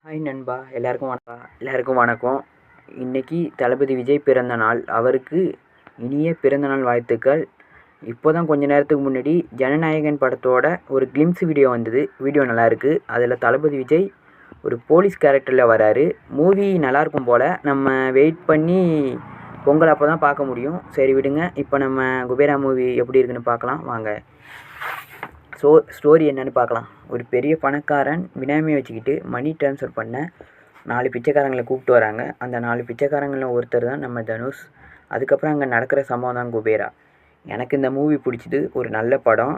Hi நண்பா, எல்லாருக்கும் வணக்கம். இன்றைக்கி தளபதி விஜய் பிறந்த நாள். அவருக்கு இனிய பிறந்தநாள் வாழ்த்துக்கள். இப்போ தான் கொஞ்ச நேரத்துக்கு முன்னாடி ஜனநாயகன் படத்தோட ஒரு கிளிம்ஸ் வீடியோ வந்தது. வீடியோ நல்லாயிருக்கு. அதில் தளபதி விஜய் ஒரு போலீஸ் கேரக்டரில் வராரு. மூவி நல்லாயிருக்கும் போல். நம்ம வெயிட் பண்ணி பொங்கல் அப்போ தான் பார்க்க முடியும். சரி விடுங்க, இப்போ நம்ம குபேரா மூவி எப்படி இருக்குன்னு பார்க்கலாம் வாங்க. ஸ்டோரி என்னென்னு பார்க்கலாம். ஒரு பெரிய பணக்காரன் பினாமியை வச்சுக்கிட்டு மணி ட்ரான்ஸ்ஃபர் பண்ண 4 பிச்சைக்காரங்களை கூப்பிட்டு வராங்க. அந்த 4 பிச்சைக்காரங்களில் ஒருத்தர் தான் நம்ம தனுஷ். அதுக்கப்புறம் அங்கே நடக்கிற சம்பவம் தான் குபேரா. எனக்கு இந்த மூவி பிடிச்சிது. ஒரு நல்ல படம்.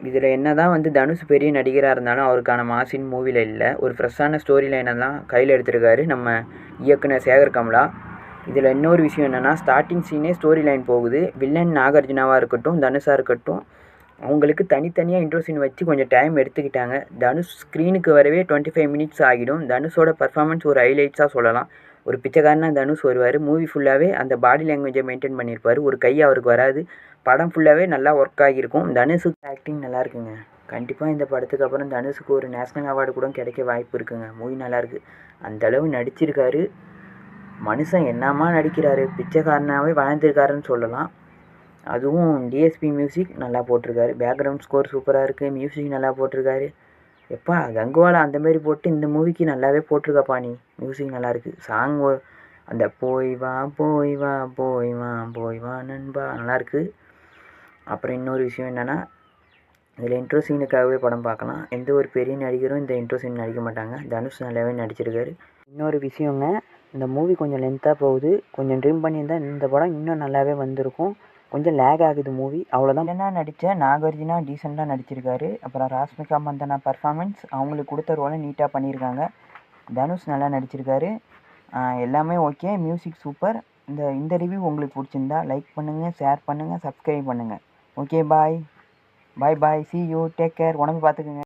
இதில் என்ன தான் தனுஷ் பெரிய நடிகராக இருந்தாலும் அவருக்கான மாசின் மூவியில் இல்லை. ஒரு ஃப்ரெஷ்ஷான ஸ்டோரி லைனை தான் கையில் எடுத்திருக்காரு நம்ம இயக்குனர் சேகர் கமலா. இதில் இன்னொரு விஷயம் என்னென்னா, ஸ்டார்டிங் சீனே ஸ்டோரி லைன் போகுது. வில்லன் நாகார்ஜுனாவாக இருக்கட்டும், தனுஷாக இருக்கட்டும், அவங்களுக்கு தனித்தனியாக இன்ட்ரோசீன் வச்சு கொஞ்சம் டைம் எடுத்துக்கிட்டாங்க. தனுஷ் ஸ்க்ரீனுக்கு வரவே 25 மினிட்ஸ் ஆகிடும். தனுஷோட பர்ஃபார்மன்ஸ் ஒரு ஹைலைட்ஸாக சொல்லலாம். ஒரு பிச்சைக்காரனாக தனுஷ் வருவார். மூவி ஃபுல்லாகவே அந்த பாடி லாங்குவேஜை மெயின்டைன் பண்ணியிருப்பார். ஒரு கை அவருக்கு வராது. படம் ஃபுல்லாகவே நல்லா ஒர்க் ஆகியிருக்கும். தனுஷுக்கு ஆக்டிங் நல்லா இருக்குங்க. கண்டிப்பாக இந்த படத்துக்கு அப்புறம் தனுஷுக்கு ஒரு நேஷ்னல் அவார்டு கூட கிடைக்க வாய்ப்பு இருக்குங்க. மூவி நல்லாயிருக்கு. அந்தளவு நடிச்சிருக்காரு. மனுஷன் என்னமா நடிக்கிறாரு. பிச்சைக்காரனாகவே வாழ்ந்துருக்காருன்னு சொல்லலாம். அதுவும் டிஎஸ்பி மியூசிக் நல்லா போட்டிருக்காரு. பேக்ரவுண்ட் ஸ்கோர் சூப்பராக இருக்குது. மியூசிக் நல்லா போட்டிருக்காரு. எப்பா கங்குவாலா அந்தமாரி போட்டு இந்த மூவிக்கு நல்லாவே போட்டிருக்காப்பா நீ. மியூசிக் நல்லாயிருக்கு. சாங் அந்த போய் வா போய் வா போய் வா போய் வா நண்பா நல்லாயிருக்கு. அப்புறம் இன்னொரு விஷயம் என்னென்னா, இதில் இன்ட்ரோ சீனுக்காகவே படம் பார்க்கலாம். எந்த ஒரு பெரிய நடிகரும் இந்த இன்ட்ரோ சீன் நடிக்க மாட்டாங்க. தனுஷ் நல்லாவே நடிச்சிருக்காரு. இன்னொரு விஷயங்க, இந்த மூவி கொஞ்சம் லென்த்தாக போகுது. கொஞ்சம் ட்ரிம் பண்ணியிருந்தால் இந்த படம் இன்னும் நல்லாவே வந்திருக்கும். கொஞ்சம் லேக் ஆகுது மூவி, அவ்வளோதான். என்ன நடித்த நாகார்ஜுனா டீசெண்டாக நடிச்சிருக்காரு. அப்புறம் ராஷ்மிகா மந்தனா பர்ஃபார்மன்ஸ் அவங்களுக்கு கொடுத்த ரோலை நீட்டாக பண்ணியிருக்காங்க. தனுஷ் நல்லா நடிச்சிருக்காரு. எல்லாமே ஓகே. Music super. இந்த ரிவ்யூ உங்களுக்கு பிடிச்சிருந்தா லைக் பண்ணுங்கள், ஷேர் பண்ணுங்கள், சப்ஸ்கிரைப் பண்ணுங்கள். Okay, bye. C you, take care. உடம்பு பார்த்துக்குங்க.